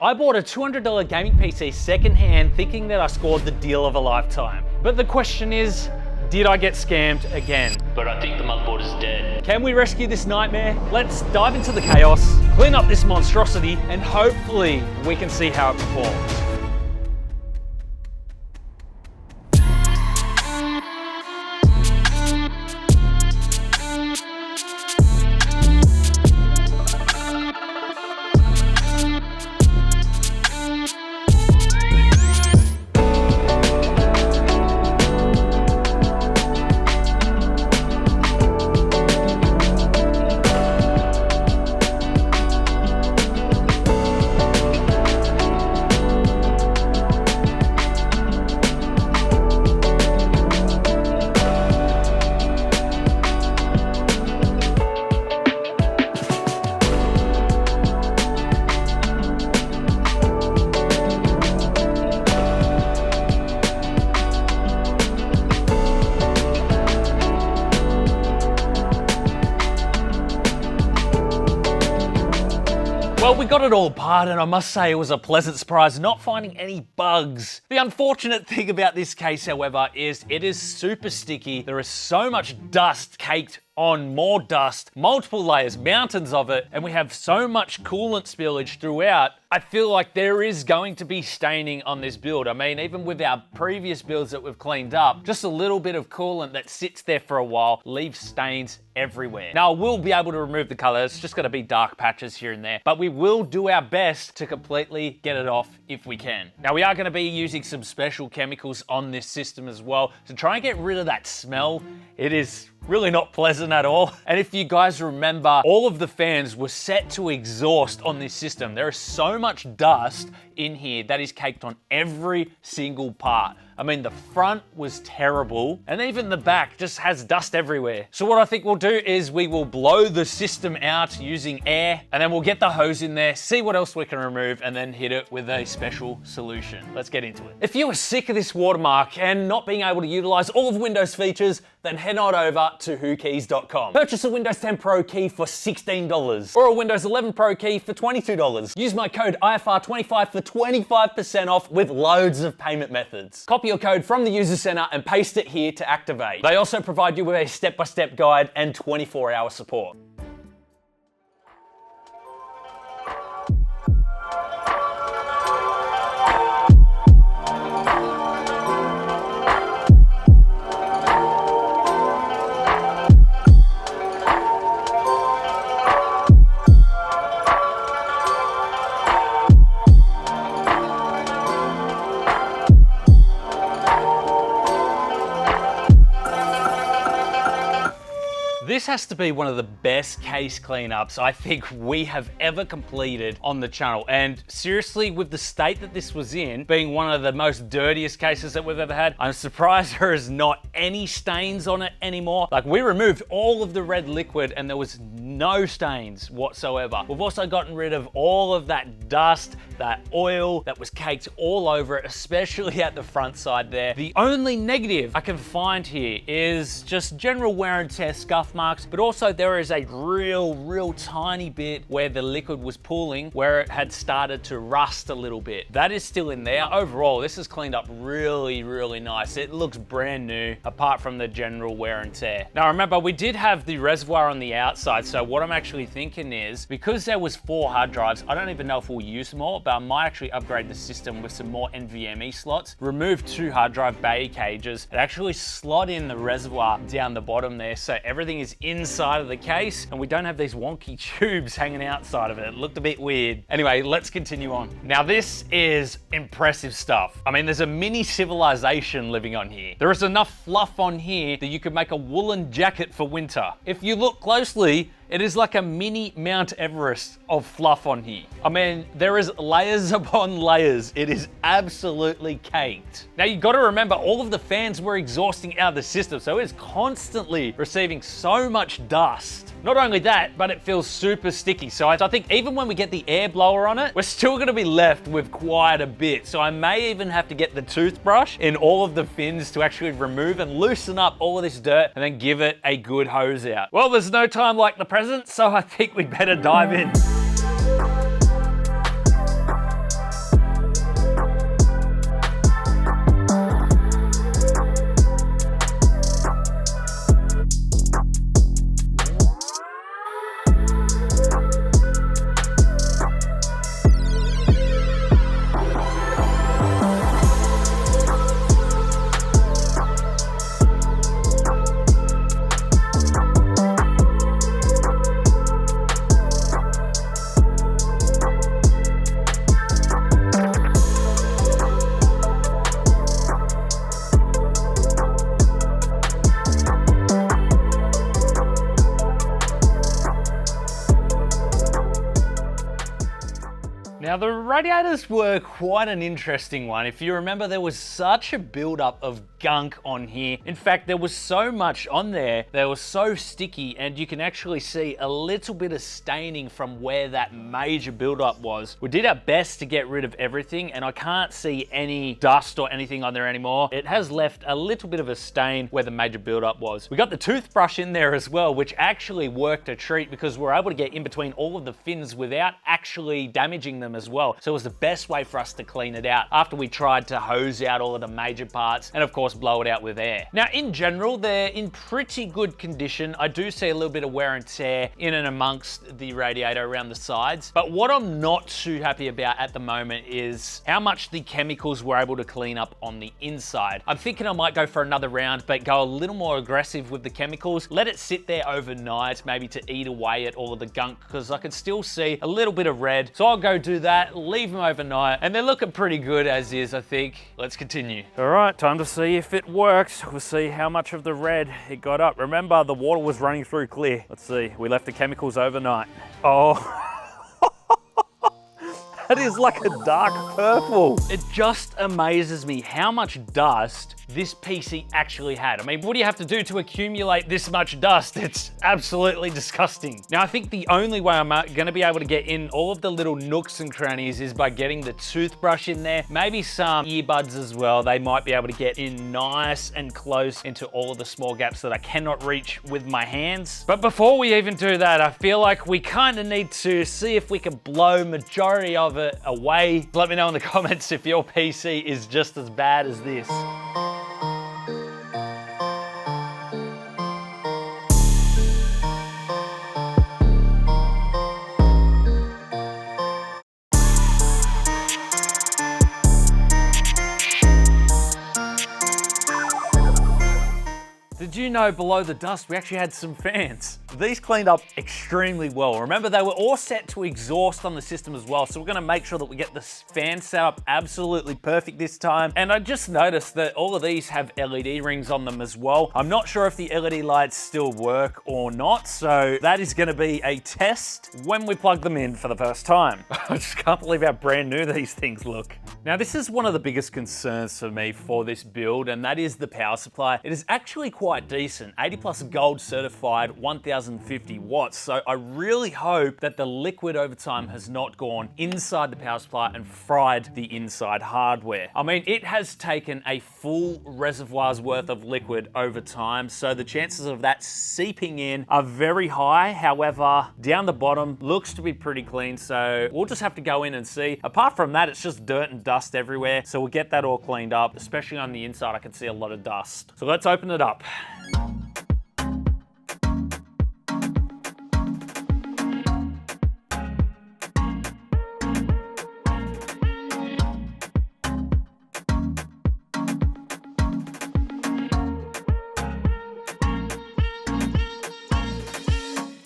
I bought a $200 gaming PC secondhand thinking that I scored the deal of a lifetime. But the question is, did I get scammed again? But I think the motherboard is dead. Can we rescue this nightmare? Let's dive into the chaos, clean up this monstrosity, and hopefully we can see how it performs. Well, we got it all apart, and I must say it was a pleasant surprise not finding any bugs. The unfortunate thing about this case, however, is it is super sticky. There is so much dust caked on more dust, multiple layers, mountains of it, and we have so much coolant spillage throughout. I feel like there is going to be staining on this build. I mean, even with our previous builds that we've cleaned up, just a little bit of coolant that sits there for a while leaves stains everywhere. Now, we'll be able to remove the color. It's just gonna be dark patches here and there, but we will do our best to completely get it off if we can. Now, we are gonna be using some special chemicals on this system as well to try and get rid of that smell. It is really not pleasant at all. And if you guys remember, all of the fans were set to exhaust on this system. There is so much dust in here that is caked on every single part. I mean, the front was terrible, and even the back just has dust everywhere. So what I think we'll do is we will blow the system out using air, and then we'll get the hose in there, see what else we can remove, and then hit it with a special solution. Let's get into it. If you are sick of this watermark and not being able to utilize all of Windows features, then head on over to whokeys.com. Purchase a Windows 10 Pro key for $16 or a Windows 11 Pro key for $22. Use my code IFR25 for 25% off with loads of payment methods. Copy your code from the user center and paste it here to activate. They also provide you with a step-by-step guide and 24-hour support. This has to be one of the best case cleanups I think we have ever completed on the channel. And seriously, with the state that this was in, being one of the most dirtiest cases that we've ever had, I'm surprised there is not any stains on it anymore. Like, we removed all of the red liquid and there was no stains whatsoever. We've also gotten rid of all of that dust, that oil that was caked all over it, especially at the front side there. The only negative I can find here is just general wear and tear, scuff marks, but also there is a real tiny bit where the liquid was pooling, where it had started to rust a little bit. That is still in there. Overall, this is cleaned up really nice. It looks brand new, apart from the general wear and tear. Now remember, we did have the reservoir on the outside, so what I'm actually thinking is, because there was 4 hard drives, I don't even know if we'll use more, but I might actually upgrade the system with some more NVMe slots, remove 2 hard drive bay cages, and actually slot in the reservoir down the bottom there, so everything is inside of the case and we don't have these wonky tubes hanging outside of it. It looked a bit weird. Anyway, let's continue on. Now this is impressive stuff. I mean, there's a mini civilization living on here. There is enough fluff on here that you could make a woolen jacket for winter. If you look closely, it is like a mini Mount Everest of fluff on here. I mean, there is layers upon layers. It is absolutely caked. Now you gotta remember, all of the fans were exhausting out of the system, so it's constantly receiving so much dust. Not only that, but it feels super sticky. So I think even when we get the air blower on it, we're still gonna be left with quite a bit. So I may even have to get the toothbrush in all of the fins to actually remove and loosen up all of this dirt and then give it a good hose out. Well, there's no time like the present, so I think we'd better dive in. radiators were quite an interesting one. If you remember, there was such a buildup of gunk on here. In fact, there was so much on there that was so sticky, and you can actually see a little bit of staining from where that major buildup was. We did our best to get rid of everything, and I can't see any dust or anything on there anymore. It has left a little bit of a stain where the major buildup was. We got the toothbrush in there as well, which actually worked a treat because we're able to get in between all of the fins without actually damaging them as well. So it was the best way for us to clean it out after we tried to hose out all of the major parts and of course blow it out with air. Now in general, they're in pretty good condition. I do see a little bit of wear and tear in and amongst the radiator around the sides, but what I'm not too happy about at the moment is how much the chemicals were able to clean up on the inside. I'm thinking I might go for another round, but go a little more aggressive with the chemicals. Let it sit there overnight, maybe to eat away at all of the gunk, because I can still see a little bit of red. So I'll go do that, leave them overnight, and they're looking pretty good as is, I think. Let's continue. All right, time to see if it works. We'll see how much of the red it got up. Remember, the water was running through clear. Let's see, we left the chemicals overnight. Oh. That is like a dark purple. It just amazes me how much dust this PC actually had. I mean, what do you have to do to accumulate this much dust? It's absolutely disgusting. Now, I think the only way I'm gonna be able to get in all of the little nooks and crannies is by getting the toothbrush in there, maybe some earbuds as well. They might be able to get in nice and close into all of the small gaps that I cannot reach with my hands. But before we even do that, I feel like we kind of need to see if we can blow majority of it away. Let me know in the comments if your PC is just as bad as this. Did you know below the dust we actually had some fans? These cleaned up extremely well. Remember, they were all set to exhaust on the system as well, so we're gonna make sure that we get this fan set up absolutely perfect this time. And I just noticed that all of these have LED rings on them as well. I'm not sure if the LED lights still work or not, so that is gonna be a test when we plug them in for the first time. I just can't believe how brand new these things look. Now, this is one of the biggest concerns for me for this build, and that is the power supply. It is actually quite decent, 80 plus gold certified, 1050 watts. So I really hope that the liquid over time has not gone inside the power supply and fried the inside hardware. I mean, it has taken a full reservoir's worth of liquid over time, so the chances of that seeping in are very high. However, down the bottom looks to be pretty clean, so we'll just have to go in and see. Apart from that, it's just dirt and dust everywhere, so we'll get that all cleaned up. Especially on the inside, I can see a lot of dust. So let's open it up.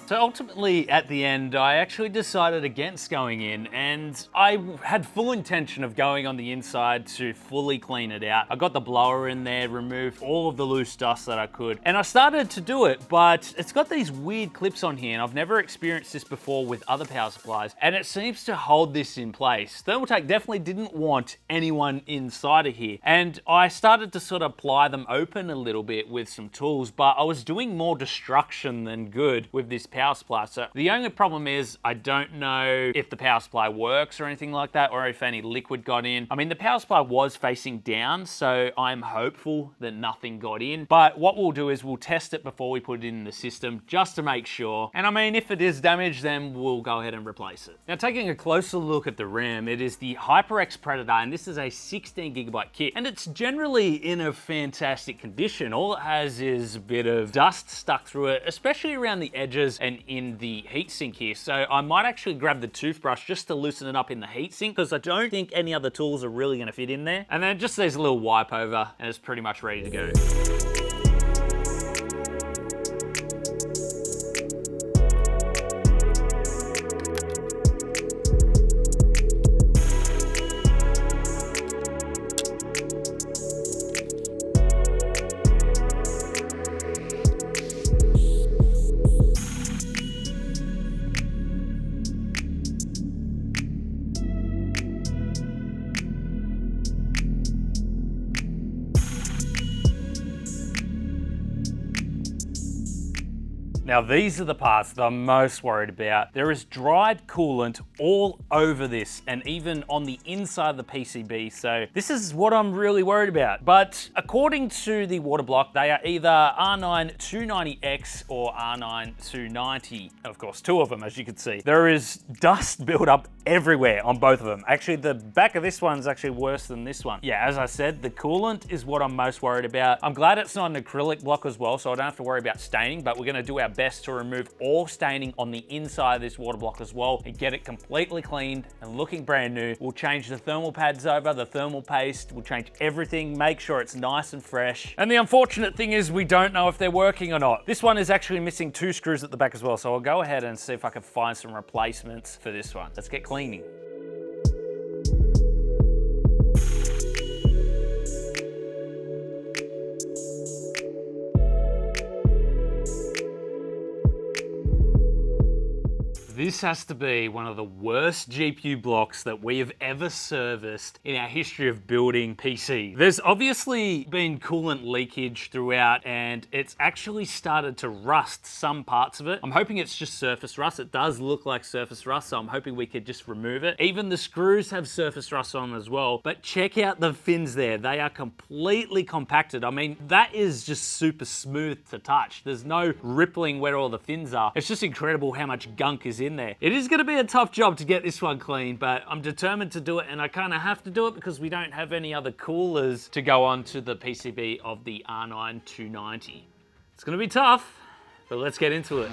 So ultimately, at the end, I actually decided against going in, and I had full intention of going on the inside to fully clean it out. I got the blower in there, removed all of the loose dust that I could, and I started to do it, but it's got these weird clips on here, and I've never experienced this before with other power supplies, and it seems to hold this in place. Thermaltake definitely didn't want anyone inside of here, and I started to sort of ply them open a little bit with some tools, but I was doing more destruction than good with this power supply. So the only problem is I don't know if the power supply works or anything like that, or if any liquid got in. I mean, the power supply was facing down, so I'm hopeful that nothing got in. But what we'll do is we'll test it before we put it in the system just to make sure. And I mean, if it is damaged, then we'll go ahead and replace it. Now, taking a closer look at the RAM, it is the HyperX Predator, and this is a 16GB kit, and it's generally in a fantastic condition. All it has is a bit of dust stuck through it, especially around the edges and in the heatsink here. So I might actually grab the toothbrush just to loosen it up in the heatsink, because I don't think any other tools are really going to fit in there. And then just there's a little wipe over, and it's pretty much ready to go. Now these are the parts that I'm most worried about. There is dried coolant all over this and even on the inside of the PCB, so this is what I'm really worried about. But according to the water block, they are either R9 290X or R9 290. Of course, two of them, as you can see. There is dust built up everywhere on both of them. Actually, the back of this one's actually worse than this one. Yeah, as I said, the coolant is what I'm most worried about. I'm glad it's not an acrylic block as well, so I don't have to worry about staining, but we're gonna do our best to remove all staining on the inside of this water block as well and get it completely cleaned and looking brand new. We'll change the thermal pads over, the thermal paste, we'll change everything, make sure it's nice and fresh. And the unfortunate thing is we don't know if they're working or not. This one is actually missing 2 screws at the back as well, so I'll go ahead and see if I can find some replacements for this one. Let's get cleaning. This has to be one of the worst GPU blocks that we have ever serviced in our history of building PC. There's obviously been coolant leakage throughout and it's actually started to rust some parts of it. I'm hoping it's just surface rust. It does look like surface rust, so I'm hoping we could just remove it. Even the screws have surface rust on them as well, but check out the fins there. They are completely compacted. I mean, that is just super smooth to touch. There's no rippling where all the fins are. It's just incredible how much gunk is in there. It is going to be a tough job to get this one clean, but I'm determined to do it, and I kind of have to do it because we don't have any other coolers to go onto the PCB of the R9 290. It's going to be tough, but let's get into it.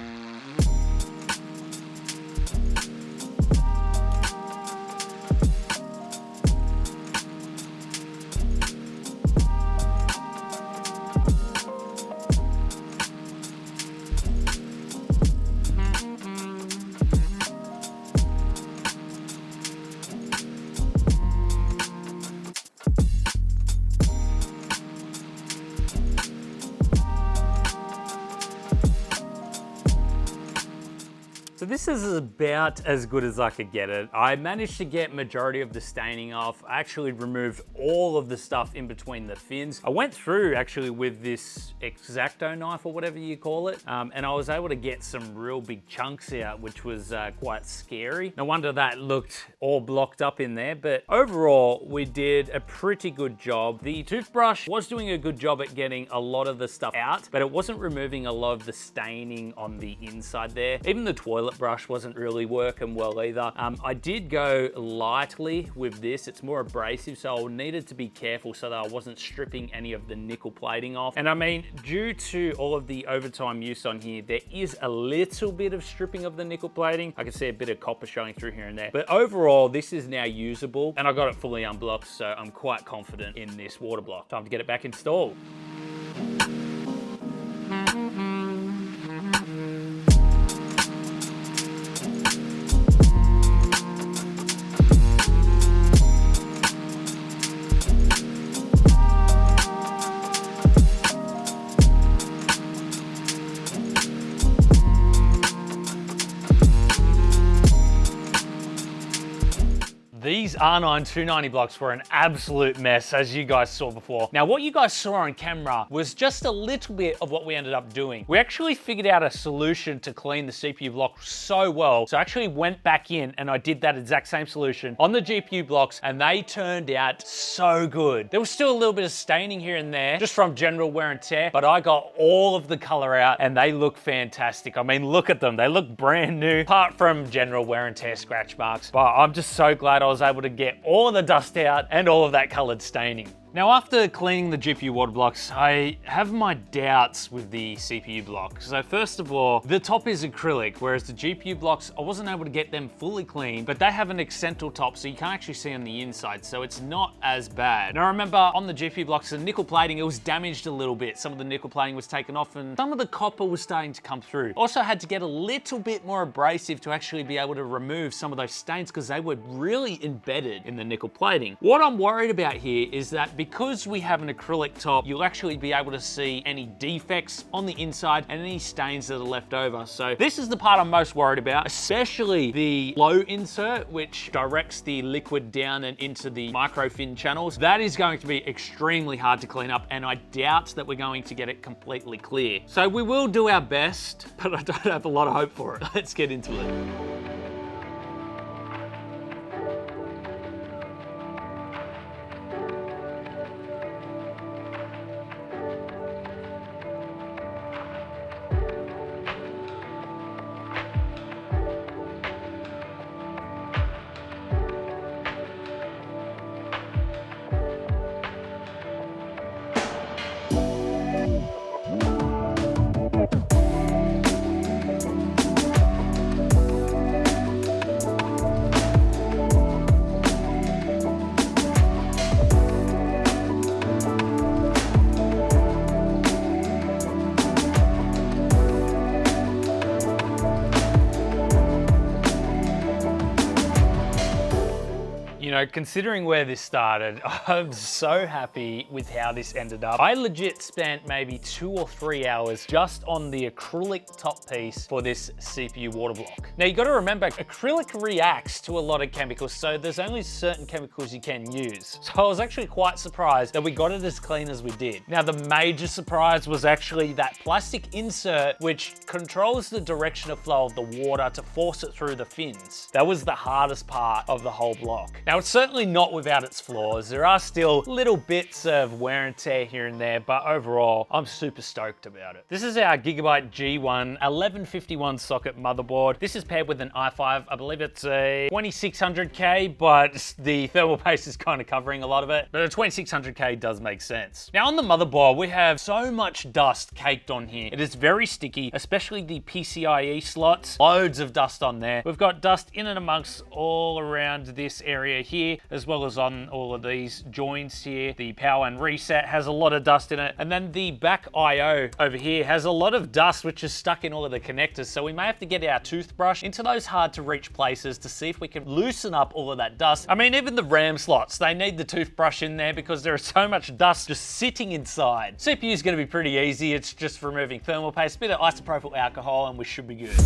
So this is about as good as I could get it. I managed to get majority of the staining off. I actually removed all of the stuff in between the fins. I went through actually with this X-Acto knife or whatever you call it, and I was able to get some real big chunks out, which was quite scary. No wonder that looked all blocked up in there, but overall we did a pretty good job. The toothbrush was doing a good job at getting a lot of the stuff out, but it wasn't removing a lot of the staining on the inside there. Even the toilet brush wasn't really working well either. I did go lightly with this. It's more abrasive, so I needed to be careful so that I wasn't stripping any of the nickel plating off. And I mean, due to all of the overtime use on here, there is a little bit of stripping of the nickel plating. I can see a bit of copper showing through here and there. But overall, this is now usable, and I got it fully unblocked, so I'm quite confident in this water block. Time to get it back installed. These R9 290 blocks were an absolute mess, as you guys saw before. Now, what you guys saw on camera was just a little bit of what we ended up doing. We actually figured out a solution to clean the CPU block so well, so I actually went back in and I did that exact same solution on the GPU blocks, and they turned out so good. There was still a little bit of staining here and there, just from general wear and tear, but I got all of the color out and they look fantastic. I mean, look at them. They look brand new, apart from general wear and tear scratch marks. But I'm just so glad I was able to get all of the dust out and all of that colored staining. Now, after cleaning the GPU water blocks, I have my doubts with the CPU block. So first of all, the top is acrylic, whereas the GPU blocks, I wasn't able to get them fully clean, but they have an accental top, so you can't actually see on the inside, so it's not as bad. Now, remember on the GPU blocks, the nickel plating, it was damaged a little bit. Some of the nickel plating was taken off and some of the copper was starting to come through. Also had to get a little bit more abrasive to actually be able to remove some of those stains because they were really embedded in the nickel plating. What I'm worried about here is that because we have an acrylic top, you'll actually be able to see any defects on the inside and any stains that are left over. So this is the part I'm most worried about, especially the flow insert, which directs the liquid down and into the microfin channels. That is going to be extremely hard to clean up, and I doubt that we're going to get it completely clear. So we will do our best, but I don't have a lot of hope for it. Let's get into it. You know, considering where this started, I'm so happy with how this ended up. I legit spent maybe 2 or 3 hours just on the acrylic top piece for this CPU water block. Now you gotta remember, acrylic reacts to a lot of chemicals, so there's only certain chemicals you can use. So I was actually quite surprised that we got it as clean as we did. Now the major surprise was actually that plastic insert, which controls the direction of flow of the water to force it through the fins. That was the hardest part of the whole block. Now it's certainly not without its flaws. There are still little bits of wear and tear here and there, but overall, I'm super stoked about it. This is our Gigabyte G1 1151 socket motherboard. This is paired with an i5. I believe it's a 2600K, but the thermal paste is kind of covering a lot of it. But a 2600K does make sense. Now on the motherboard, we have so much dust caked on here. It is very sticky, especially the PCIe slots. Loads of dust on there. We've got dust in and amongst all around this area here, as well as on all of these joints here. The power and reset has a lot of dust in it. And then the back IO over here has a lot of dust, which is stuck in all of the connectors. So we may have to get our toothbrush into those hard to reach places to see if we can loosen up all of that dust. I mean, even the RAM slots, they need the toothbrush in there because there is so much dust just sitting inside. CPU is going to be pretty easy. It's just removing thermal paste, a bit of isopropyl alcohol, and we should be good.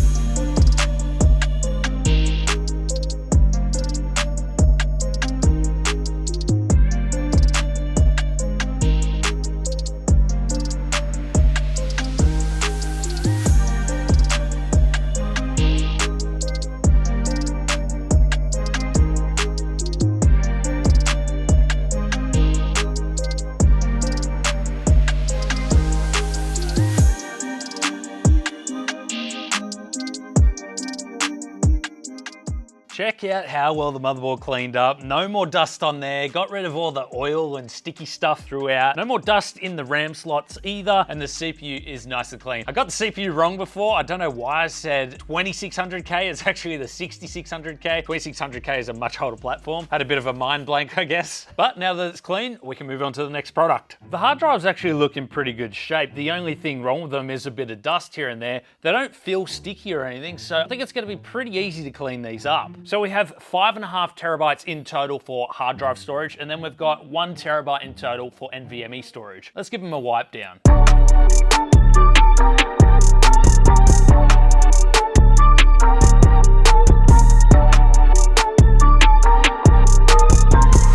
Check out how well the motherboard cleaned up. No more dust on there. Got rid of all the oil and sticky stuff throughout. No more dust in the RAM slots either. And the CPU is nice and clean. I got the CPU wrong before. I don't know why I said 2600K. It's actually the 6600K. 2600K is a much older platform. Had a bit of a mind blank, I guess. But now that it's clean, we can move on to the next product. The hard drives actually look in pretty good shape. The only thing wrong with them is a bit of dust here and there. They don't feel sticky or anything, so I think it's going to be pretty easy to clean these up. So we have 5.5 terabytes in total for hard drive storage, and then we've got 1 terabyte in total for NVMe storage. Let's give them a wipe down.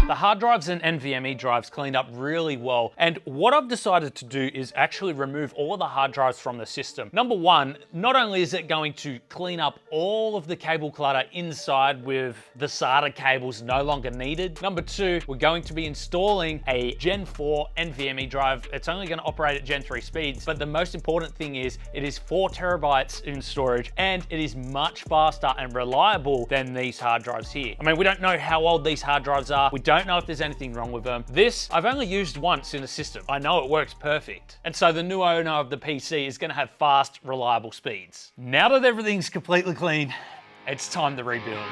The hard drives and NVMe drives cleaned up really well, and what I've decided to do is actually remove all of the hard drives from the system. Number one, not only is it going to clean up all of the cable clutter inside with the SATA cables no longer needed. Number two, we're going to be installing a Gen 4 NVMe drive. It's only going to operate at Gen 3 speeds, but the most important thing is it is 4 terabytes in storage, and it is much faster and reliable than these hard drives here. I mean, we don't know how old these hard drives are. We don't know if there's anything wrong with them. This, I've only used once in a system. I know it works perfect. And so the new owner of the PC is going to have fast, reliable speeds. Now that everything's completely clean, it's time to rebuild.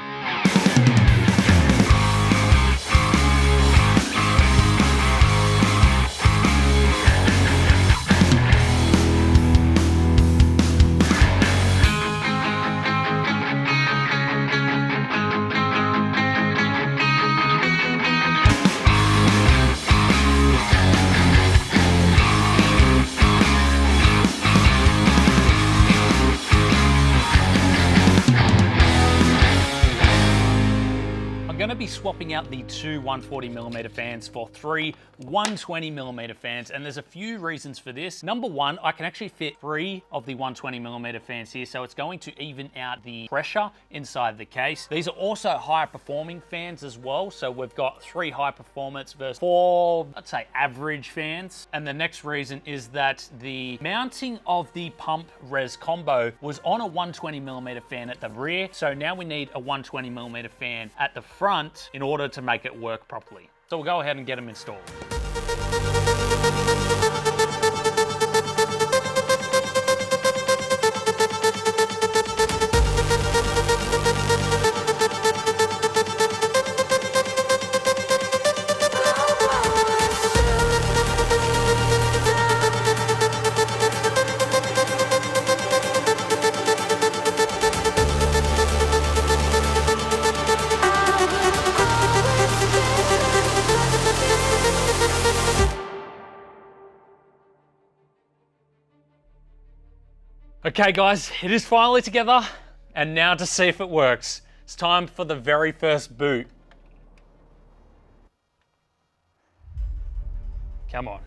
out the two 140mm fans for three 120mm fans, and there's a few reasons for this. Number one, I can actually fit three of the 120mm fans here, so it's going to even out the pressure inside the case. These are also higher performing fans as well, so we've got three high performance versus four, I'd say, average fans. And the next reason is that the mounting of the pump res combo was on a 120mm fan at the rear, so now we need a 120mm fan at the front in order to make it work properly. So we'll go ahead and get them installed. Okay guys, it is finally together, and now to see if it works. It's time for the very first boot. Come on.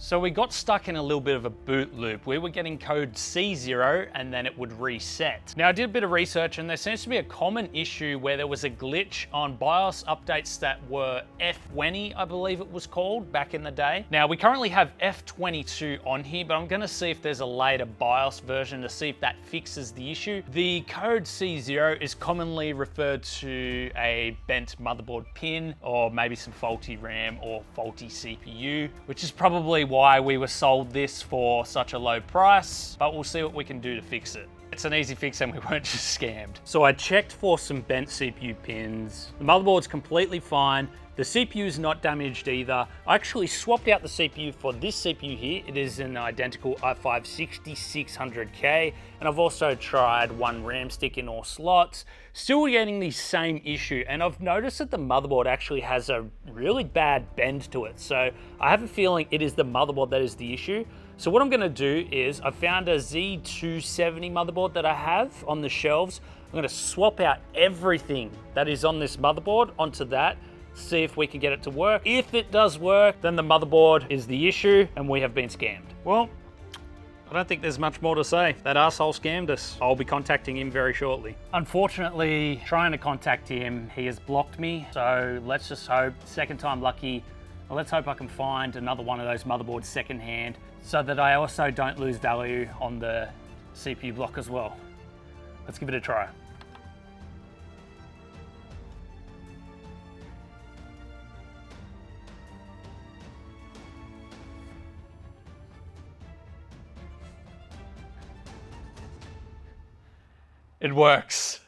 So we got stuck in a little bit of a boot loop. We were getting code C0 and then it would reset. Now I did a bit of research and there seems to be a common issue where there was a glitch on BIOS updates that were F20, I believe it was called back in the day. Now we currently have F22 on here, but I'm gonna see if there's a later BIOS version to see if that fixes the issue. The code C0 is commonly referred to a bent motherboard pin or maybe some faulty RAM or faulty CPU, which is probably why we were sold this for such a low price, but we'll see what we can do to fix it. It's an easy fix and we weren't just scammed. So I checked for some bent CPU pins. The motherboard's completely fine. The CPU is not damaged either. I actually swapped out the CPU for this CPU here. It is an identical i5-6600K, and I've also tried one RAM stick in all slots. Still getting the same issue, and I've noticed that the motherboard actually has a really bad bend to it. So I have a feeling it is the motherboard that is the issue. So what I'm gonna do is I found a Z270 motherboard that I have on the shelves. I'm gonna swap out everything that is on this motherboard onto that, see if we can get it to work. If it does work, then the motherboard is the issue and we have been scammed. Well, I don't think there's much more to say. That arsehole scammed us. I'll be contacting him very shortly. Unfortunately, trying to contact him, he has blocked me. So let's just hope, second time lucky, let's hope I can find another one of those motherboards secondhand so that I also don't lose value on the CPU block as well. Let's give it a try. It works.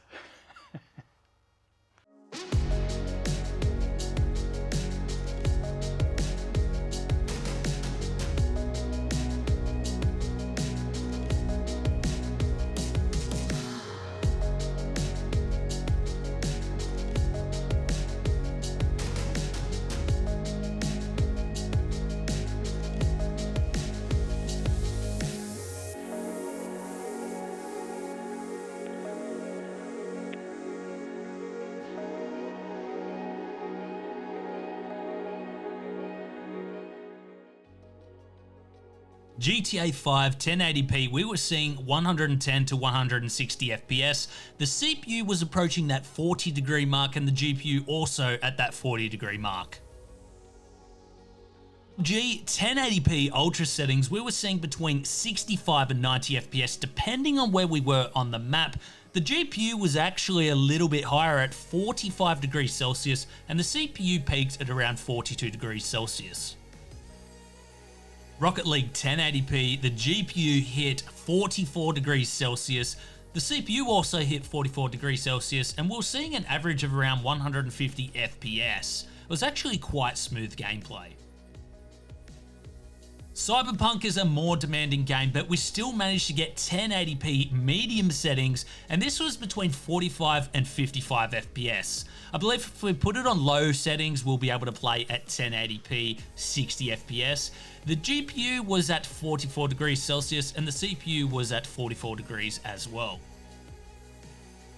GTA 5 1080p, we were seeing 110 to 160 FPS. The CPU was approaching that 40 degree mark and the GPU also at that 40 degree mark. 1080p ultra settings, we were seeing between 65 and 90 FPS depending on where we were on the map. The GPU was actually a little bit higher at 45 degrees Celsius and the CPU peaked at around 42 degrees Celsius. Rocket League 1080p, the GPU hit 44 degrees Celsius. The CPU also hit 44 degrees Celsius and we were seeing an average of around 150 FPS. It was actually quite smooth gameplay. Cyberpunk is a more demanding game, but we still managed to get 1080p medium settings, and this was between 45 and 55 FPS. I believe if we put it on low settings, we'll be able to play at 1080p 60 FPS. The GPU was at 44 degrees Celsius and the CPU was at 44 degrees as well.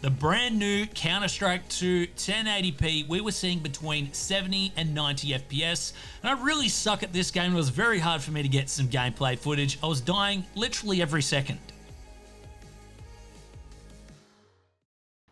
The brand new Counter-Strike 2 1080p, we were seeing between 70 and 90 FPS, and I really suck at this game. It was very hard for me to get some gameplay footage. I was dying literally every second.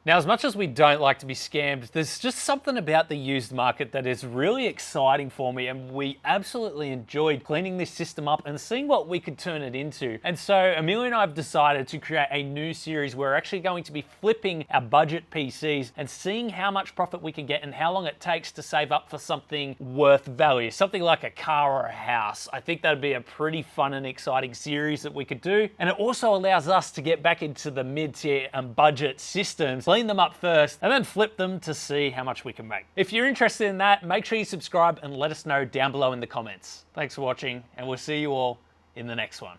Now, as much as we don't like to be scammed, there's just something about the used market that is really exciting for me, and we absolutely enjoyed cleaning this system up and seeing what we could turn it into. And so Amelia and I have decided to create a new series where we're actually going to be flipping our budget PCs and seeing how much profit we can get and how long it takes to save up for something worth value, something like a car or a house. I think that'd be a pretty fun and exciting series that we could do. And it also allows us to get back into the mid-tier and budget systems, clean them up first, and then flip them to see how much we can make. If you're interested in that, make sure you subscribe and let us know down below in the comments. Thanks for watching, and we'll see you all in the next one.